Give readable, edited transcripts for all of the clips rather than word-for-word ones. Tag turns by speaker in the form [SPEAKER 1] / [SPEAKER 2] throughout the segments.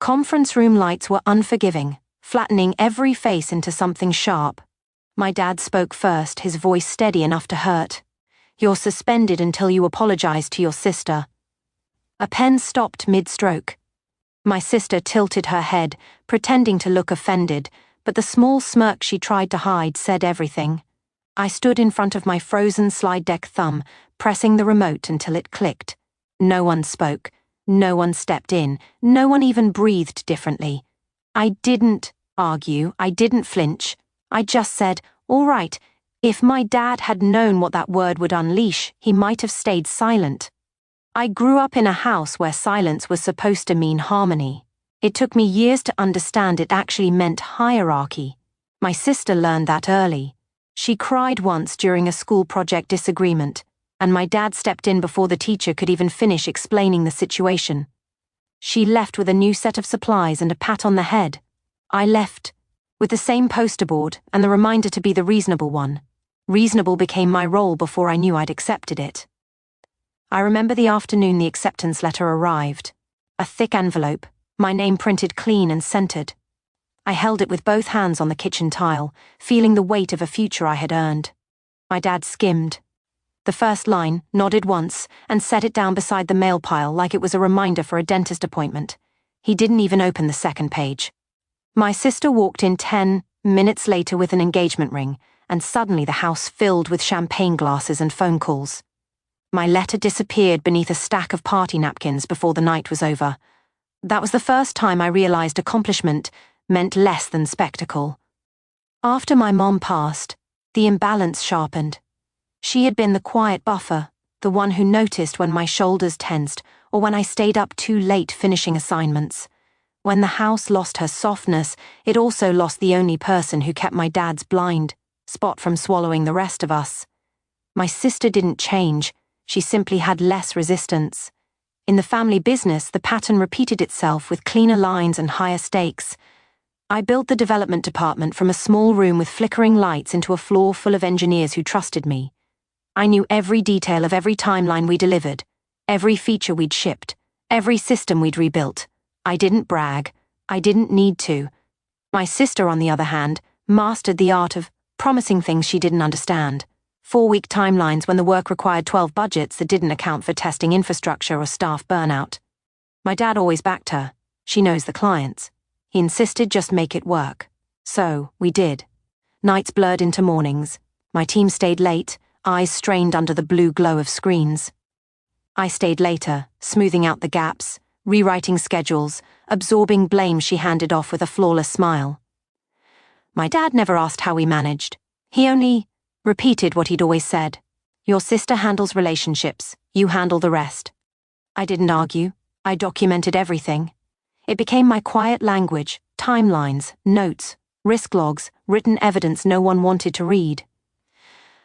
[SPEAKER 1] Conference room lights were unforgiving, flattening every face into something sharp. My dad spoke first, his voice steady enough to hurt. "You're suspended until you apologize to your sister." A pen stopped mid-stroke. My sister tilted her head, pretending to look offended, but the small smirk she tried to hide said everything. I stood in front of my frozen slide deck thumb, pressing the remote until it clicked. No one spoke. No one stepped in. No one even breathed differently. I didn't argue. I didn't flinch. I just said, "All right." If my dad had known what that word would unleash, he might have stayed silent. I grew up in a house where silence was supposed to mean harmony. It took me years to understand it actually meant hierarchy. My sister learned that early. She cried once during a school project disagreement, and my dad stepped in before the teacher could even finish explaining the situation. She left with a new set of supplies and a pat on the head. I left with the same poster board and the reminder to be the reasonable one. Reasonable became my role before I knew I'd accepted it. I remember the afternoon the acceptance letter arrived. A thick envelope, my name printed clean and centered. I held it with both hands on the kitchen tile, feeling the weight of a future I had earned. My dad skimmed the first line, nodded once, and set it down beside the mail pile like it was a reminder for a dentist appointment. He didn't even open the second page. My sister walked in 10 minutes later with an engagement ring, and suddenly the house filled with champagne glasses and phone calls. My letter disappeared beneath a stack of party napkins before the night was over. That was the first time I realized accomplishment meant less than spectacle. After my mom passed, the imbalance sharpened. She had been the quiet buffer, the one who noticed when my shoulders tensed or when I stayed up too late finishing assignments. When the house lost her softness, it also lost the only person who kept my dad's blind spot from swallowing the rest of us. My sister didn't change, she simply had less resistance. In the family business, the pattern repeated itself with cleaner lines and higher stakes. I built the development department from a small room with flickering lights into a floor full of engineers who trusted me. I knew every detail of every timeline we delivered, every feature we'd shipped, every system we'd rebuilt. I didn't brag. I didn't need to. My sister, on the other hand, mastered the art of promising things she didn't understand. 4-week timelines when the work required 12 budgets that didn't account for testing infrastructure or staff burnout. My dad always backed her. She knows the clients. He insisted just make it work. So, we did. Nights blurred into mornings. My team stayed late, eyes strained under the blue glow of screens. I stayed later, smoothing out the gaps, rewriting schedules, absorbing blame she handed off with a flawless smile. My dad never asked how we managed. He only repeated what he'd always said. "Your sister handles relationships, you handle the rest." I didn't argue. I documented everything. It became my quiet language, timelines, notes, risk logs, written evidence no one wanted to read.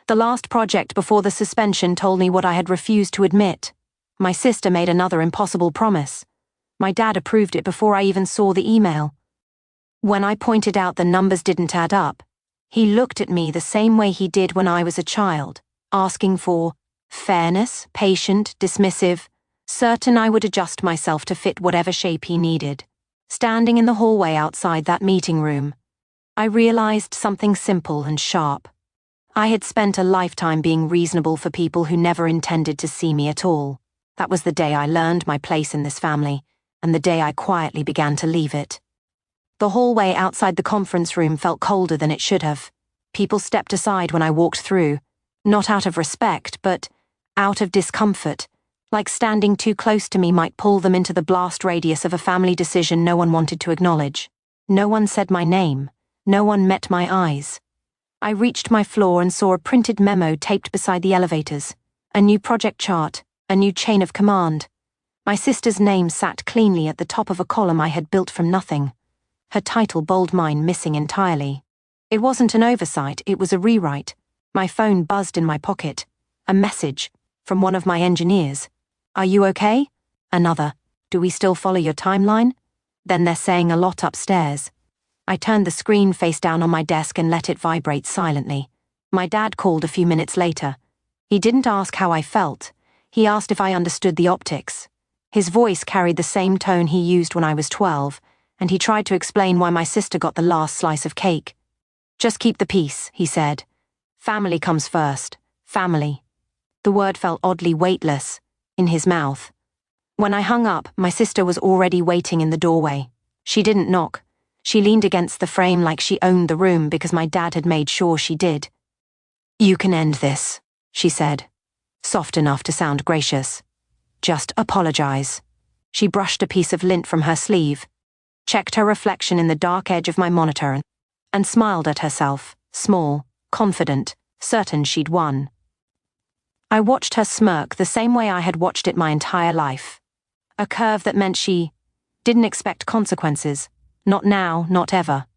[SPEAKER 1] The last project before the suspension told me what I had refused to admit. My sister made another impossible promise. My dad approved it before I even saw the email. When I pointed out the numbers didn't add up, he looked at me the same way he did when I was a child, asking for fairness, patient, dismissive, certain I would adjust myself to fit whatever shape he needed. Standing in the hallway outside that meeting room, I realized something simple and sharp. I had spent a lifetime being reasonable for people who never intended to see me at all. That was the day I learned my place in this family, and the day I quietly began to leave it. The hallway outside the conference room felt colder than it should have. People stepped aside when I walked through, not out of respect, but out of discomfort, like standing too close to me might pull them into the blast radius of a family decision no one wanted to acknowledge. No one said my name. No one met my eyes. I reached my floor and saw a printed memo taped beside the elevators. A new project chart, a new chain of command. My sister's name sat cleanly at the top of a column I had built from nothing. Her title bold mine missing entirely. It wasn't an oversight, it was a rewrite. My phone buzzed in my pocket. A message from one of my engineers. "Are you okay?" Another. "Do we still follow your timeline?" Then they're saying a lot upstairs. I turned the screen face down on my desk and let it vibrate silently. My dad called a few minutes later. He didn't ask how I felt. He asked if I understood the optics. His voice carried the same tone he used when I was 12, and he tried to explain why my sister got the last slice of cake. "Just keep the peace," he said. "Family comes first. Family." The word felt oddly weightless in his mouth. When I hung up, my sister was already waiting in the doorway. She didn't knock. She leaned against the frame like she owned the room because my dad had made sure she did. "You can end this," she said, soft enough to sound gracious. "Just apologize." She brushed a piece of lint from her sleeve, checked her reflection in the dark edge of my monitor, and smiled at herself, small, confident, certain she'd won. I watched her smirk the same way I had watched it my entire life. A curve that meant she didn't expect consequences. Not now, not ever.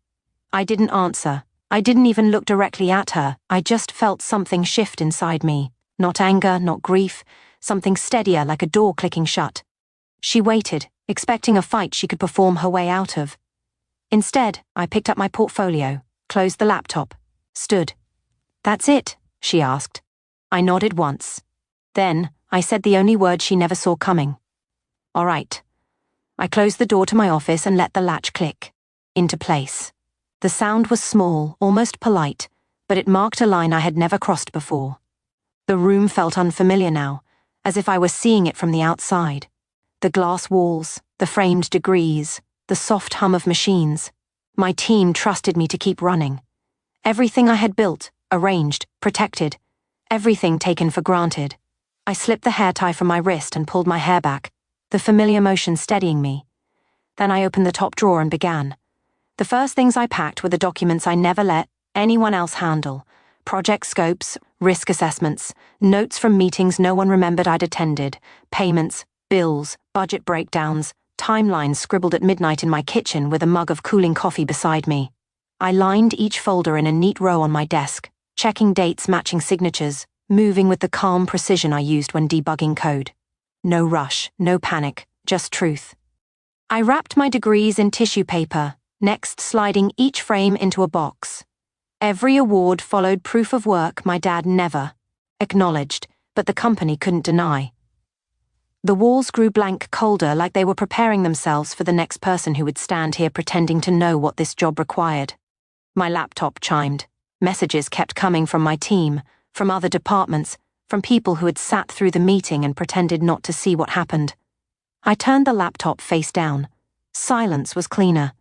[SPEAKER 1] I didn't answer. I didn't even look directly at her. I just felt something shift inside me. Not anger, not grief. Something steadier, like a door clicking shut. She waited, expecting a fight she could perform her way out of. Instead, I picked up my portfolio, closed the laptop, stood. "That's it?" she asked. I nodded once. Then, I said the only word she never saw coming. "All right." I closed the door to my office and let the latch click. Into place. The sound was small, almost polite, but it marked a line I had never crossed before. The room felt unfamiliar now, as if I were seeing it from the outside. The glass walls, the framed degrees, the soft hum of machines. My team trusted me to keep running. Everything I had built, arranged, protected, everything taken for granted. I slipped the hair tie from my wrist and pulled my hair back, the familiar motion steadying me. Then I opened the top drawer and began. The first things I packed were the documents I never let anyone else handle. Project scopes, risk assessments, notes from meetings no one remembered I'd attended, payments, bills, budget breakdowns, timelines scribbled at midnight in my kitchen with a mug of cooling coffee beside me. I lined each folder in a neat row on my desk, checking dates matching signatures, moving with the calm precision I used when debugging code. No rush, no panic, just truth. I wrapped my degrees in tissue paper, next sliding each frame into a box. Every award followed proof of work my dad never acknowledged, but the company couldn't deny. The walls grew blank colder, like they were preparing themselves for the next person who would stand here pretending to know what this job required. My laptop chimed. Messages kept coming from my team, from other departments, from people who had sat through the meeting and pretended not to see what happened. I turned the laptop face down. Silence was cleaner.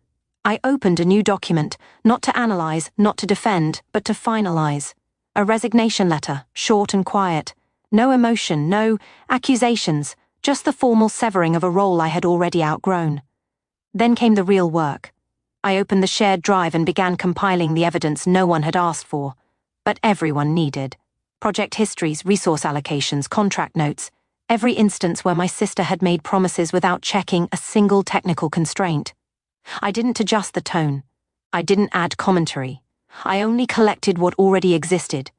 [SPEAKER 1] I opened a new document, not to analyze, not to defend, but to finalize. A resignation letter, short and quiet. No emotion, no accusations, just the formal severing of a role I had already outgrown. Then came the real work. I opened the shared drive and began compiling the evidence no one had asked for, but everyone needed. Project histories, resource allocations, contract notes, every instance where my sister had made promises without checking a single technical constraint. I didn't adjust the tone. I didn't add commentary. I only collected what already existed.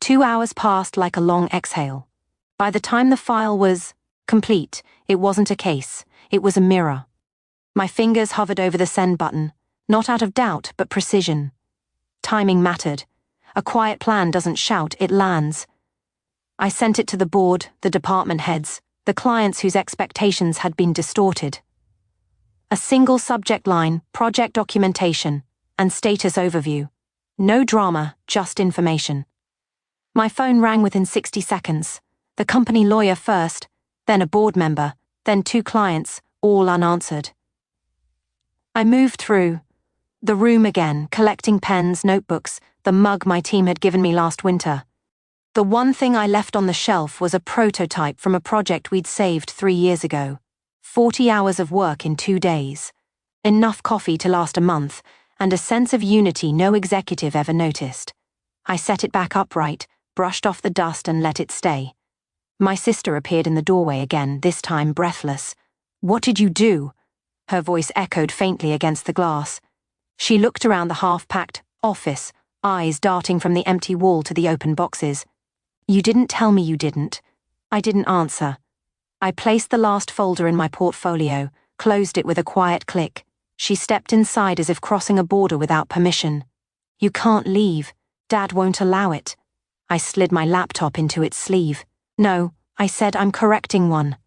[SPEAKER 1] 2 hours passed like a long exhale. By the time the file was complete, it wasn't a case, it was a mirror. My fingers hovered over the send button, not out of doubt, but precision. Timing mattered. A quiet plan doesn't shout, it lands. I sent it to the board, the department heads, the clients whose expectations had been distorted. A single subject line, project documentation, and status overview. No drama, just information. My phone rang within 60 seconds. The company lawyer first, then a board member, then 2 clients, all unanswered. I moved through the room again, collecting pens, notebooks, the mug my team had given me last winter. The one thing I left on the shelf was a prototype from a project we'd saved 3 years ago. 40 hours of work in 2 days. Enough coffee to last a month, and a sense of unity no executive ever noticed. I set it back upright, brushed off the dust and let it stay. My sister appeared in the doorway again, this time breathless. "What did you do?" Her voice echoed faintly against the glass. She looked around the half-packed office, eyes darting from the empty wall to the open boxes. "You didn't tell me you didn't." I didn't answer. I placed the last folder in my portfolio, closed it with a quiet click. She stepped inside as if crossing a border without permission. "You can't leave. Dad won't allow it." I slid my laptop into its sleeve. "No," I said, "I'm correcting one."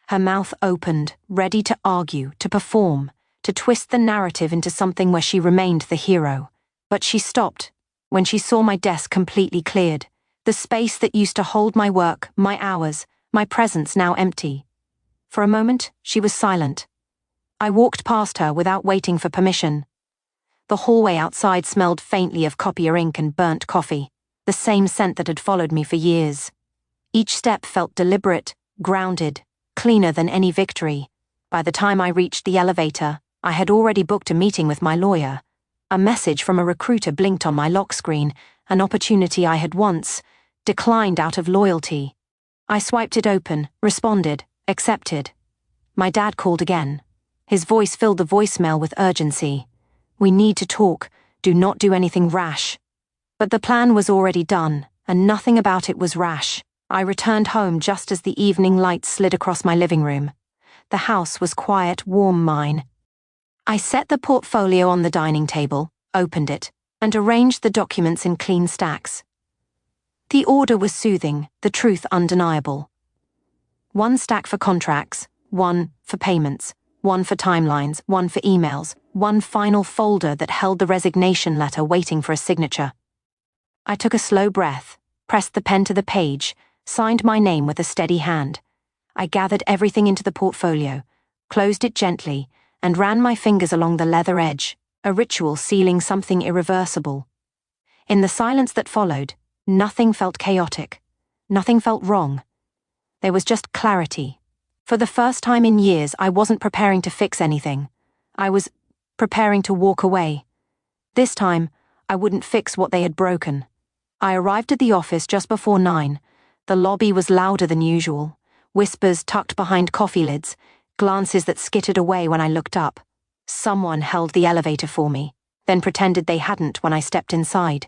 [SPEAKER 1] Her mouth opened, ready to argue, to perform, to twist the narrative into something where she remained the hero. But she stopped when she saw my desk completely cleared, the space that used to hold my work, my hours, my presence now empty. For a moment, she was silent. I walked past her without waiting for permission. The hallway outside smelled faintly of copier ink and burnt coffee, the same scent that had followed me for years. Each step felt deliberate, grounded, cleaner than any victory. By the time I reached the elevator, I had already booked a meeting with my lawyer. A message from a recruiter blinked on my lock screen, an opportunity I had once declined out of loyalty. I swiped it open, responded, accepted. My dad called again. His voice filled the voicemail with urgency. "We need to talk. Do not do anything rash." But the plan was already done, and nothing about it was rash. I returned home just as the evening light slid across my living room. The house was quiet, warm mine. I set the portfolio on the dining table, opened it, and arranged the documents in clean stacks. The order was soothing, the truth undeniable. One stack for contracts, one for payments, one for timelines, one for emails, one final folder that held the resignation letter waiting for a signature. I took a slow breath, pressed the pen to the page, signed my name with a steady hand. I gathered everything into the portfolio, closed it gently, and ran my fingers along the leather edge, a ritual sealing something irreversible. In the silence that followed, nothing felt chaotic. Nothing felt wrong. There was just clarity. For the first time in years, I wasn't preparing to fix anything. I was preparing to walk away. This time, I wouldn't fix what they had broken. I arrived at the office just before 9. The lobby was louder than usual. Whispers tucked behind coffee lids, glances that skittered away when I looked up. Someone held the elevator for me, then pretended they hadn't when I stepped inside.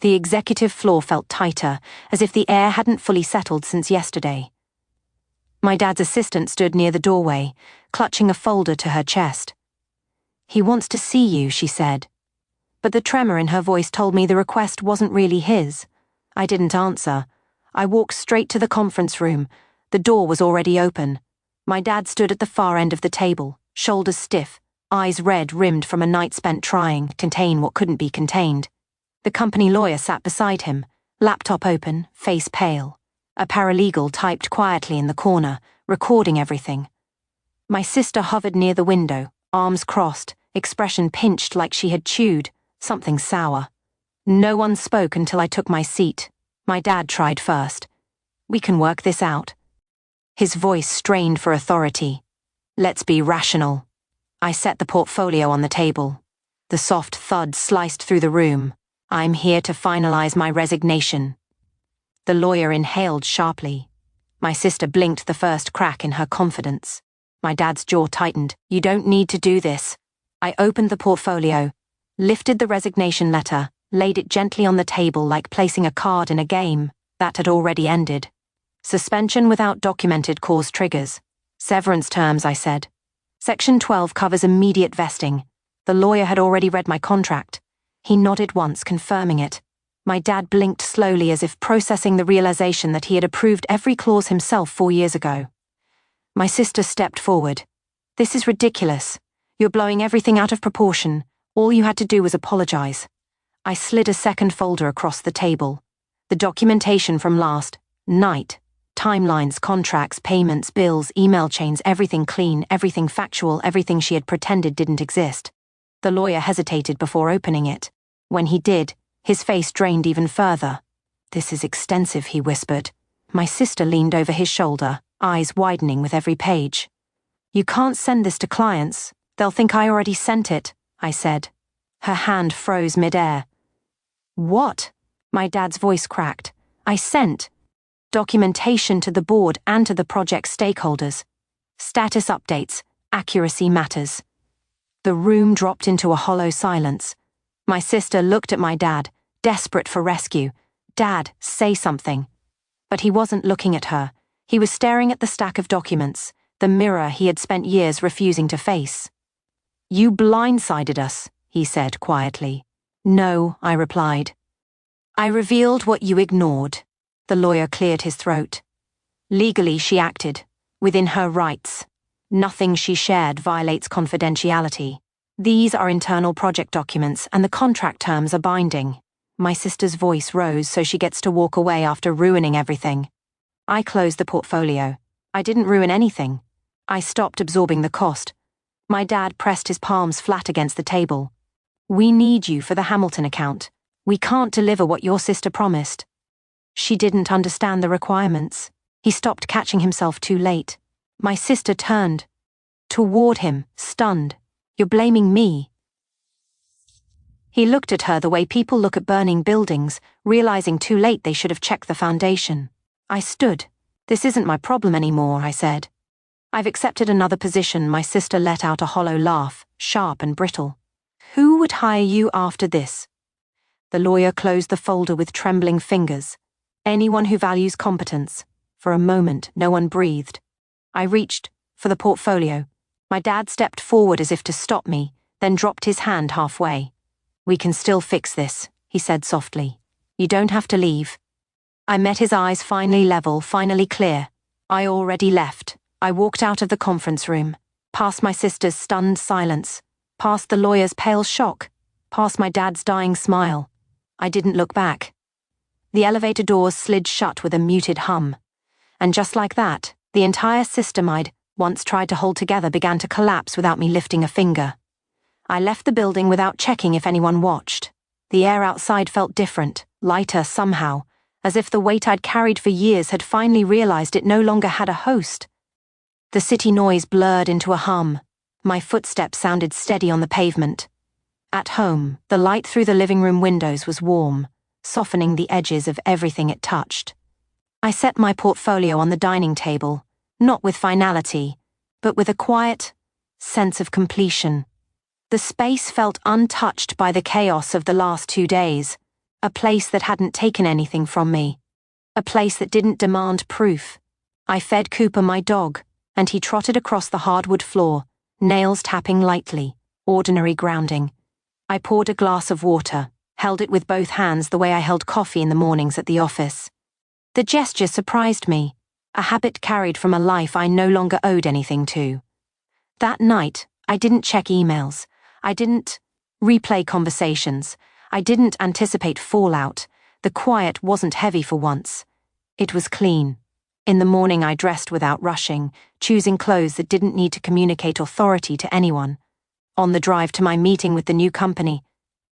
[SPEAKER 1] The executive floor felt tighter, as if the air hadn't fully settled since yesterday. My dad's assistant stood near the doorway, clutching a folder to her chest. "He wants to see you," she said. But the tremor in her voice told me the request wasn't really his. I didn't answer. I walked straight to the conference room. The door was already open. My dad stood at the far end of the table, shoulders stiff, eyes red rimmed from a night spent trying to contain what couldn't be contained. The company lawyer sat beside him, laptop open, face pale. A paralegal typed quietly in the corner, recording everything. My sister hovered near the window, arms crossed, expression pinched like she had chewed something sour. No one spoke until I took my seat. My dad tried first. "We can work this out." His voice strained for authority. "Let's be rational." I set the portfolio on the table. The soft thud sliced through the room. "I'm here to finalize my resignation." The lawyer inhaled sharply. My sister blinked the first crack in her confidence. My dad's jaw tightened. "You don't need to do this." I opened the portfolio, lifted the resignation letter, laid it gently on the table like placing a card in a game that had already ended. "Suspension without documented cause triggers. Severance terms," I said. "Section 12 covers immediate vesting." The lawyer had already read my contract. He nodded once, confirming it. My dad blinked slowly as if processing the realization that he had approved every clause himself 4 years ago. My sister stepped forward. "This is ridiculous. You're blowing everything out of proportion. All you had to do was apologize." I slid a second folder across the table. The documentation from last night. Timelines, contracts, payments, bills, email chains, everything clean, everything factual, everything she had pretended didn't exist. The lawyer hesitated before opening it. When he did, his face drained even further. "This is extensive," he whispered. My sister leaned over his shoulder, eyes widening with every page. "You can't send this to clients. They'll think I already sent it," I said. Her hand froze mid-air. "What?" My dad's voice cracked. "I sent documentation to the board and to the project stakeholders. Status updates, accuracy matters." The room dropped into a hollow silence. My sister looked at my dad, desperate for rescue. "Dad, say something." But he wasn't looking at her. He was staring at the stack of documents, the mirror he had spent years refusing to face. "You blindsided us," he said quietly. "No," I replied. "I revealed what you ignored." The lawyer cleared his throat. "Legally, she acted. within her rights. Nothing she shared violates confidentiality. These are internal project documents and the contract terms are binding. My sister's voice rose so she gets to walk away after ruining everything. I closed the portfolio. I didn't ruin anything. I stopped absorbing the cost. My dad pressed his palms flat against the table. We need you for the Hamilton account. We can't deliver what your sister promised. She didn't understand the requirements. He stopped catching himself too late. My sister turned toward him, stunned. You're blaming me. He looked at her the way people look at burning buildings, realizing too late they should have checked the foundation. I stood. This isn't my problem anymore, I said. I've accepted another position. My sister let out a hollow laugh, sharp and brittle. Who would hire you after this? The lawyer closed the folder with trembling fingers. Anyone who values competence. For a moment, no one breathed. I reached for the portfolio. My dad stepped forward as if to stop me, then dropped his hand halfway. We can still fix this, he said softly. You don't have to leave. I met his eyes, finally level, finally clear. I already left. I walked out of the conference room, past my sister's stunned silence, past the lawyer's pale shock, past my dad's dying smile. I didn't look back. The elevator doors slid shut with a muted hum. And just like that, the entire system I'd once tried to hold together began to collapse without me lifting a finger. I left the building without checking if anyone watched. The air outside felt different, lighter somehow, as if the weight I'd carried for years had finally realized it no longer had a host. The city noise blurred into a hum. My footsteps sounded steady on the pavement. At home, the light through the living room windows was warm, softening the edges of everything it touched. I set my portfolio on the dining table, not with finality, but with a quiet sense of completion. The space felt untouched by the chaos of the last 2 days, a place that hadn't taken anything from me, a place that didn't demand proof. I fed Cooper my dog, and he trotted across the hardwood floor, nails tapping lightly, ordinary grounding. I poured a glass of water, held it with both hands the way I held coffee in the mornings at the office. The gesture surprised me, a habit carried from a life I no longer owed anything to. That night, I didn't check emails. I didn't replay conversations. I didn't anticipate fallout. The quiet wasn't heavy for once. It was clean. In the morning I dressed without rushing, choosing clothes that didn't need to communicate authority to anyone. On the drive to my meeting with the new company,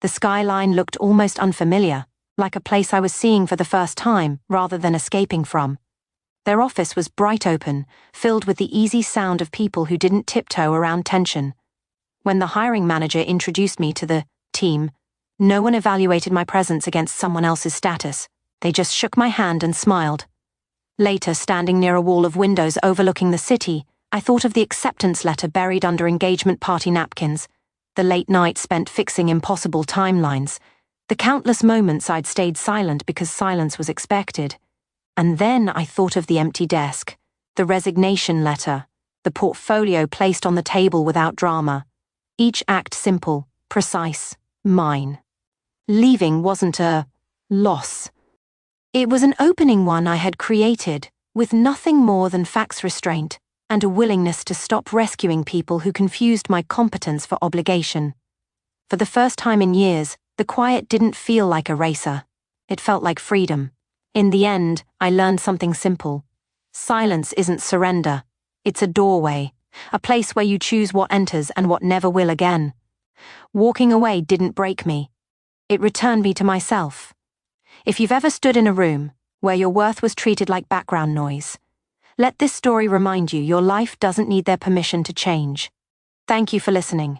[SPEAKER 1] the skyline looked almost unfamiliar, like a place I was seeing for the first time rather than escaping from. Their office was bright open, filled with the easy sound of people who didn't tiptoe around tension. When the hiring manager introduced me to the team, no one evaluated my presence against someone else's status. They just shook my hand and smiled. Later, standing near a wall of windows overlooking the city, I thought of the acceptance letter buried under engagement party napkins, the late night spent fixing impossible timelines, the countless moments I'd stayed silent because silence was expected. And then I thought of the empty desk, the resignation letter, the portfolio placed on the table without drama. Each act simple, precise, mine. Leaving wasn't a loss. It was an opening one I had created, with nothing more than fax restraint and a willingness to stop rescuing people who confused my competence for obligation. For the first time in years, the quiet didn't feel like a racer. It felt like freedom. In the end, I learned something simple. Silence isn't surrender. It's a doorway, a place where you choose what enters and what never will again. Walking away didn't break me. It returned me to myself. If you've ever stood in a room where your worth was treated like background noise, let this story remind you your life doesn't need their permission to change. Thank you for listening.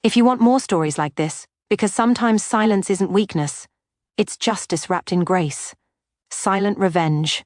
[SPEAKER 1] If you want more stories like this, because sometimes silence isn't weakness, it's justice wrapped in grace. Silent Revenge.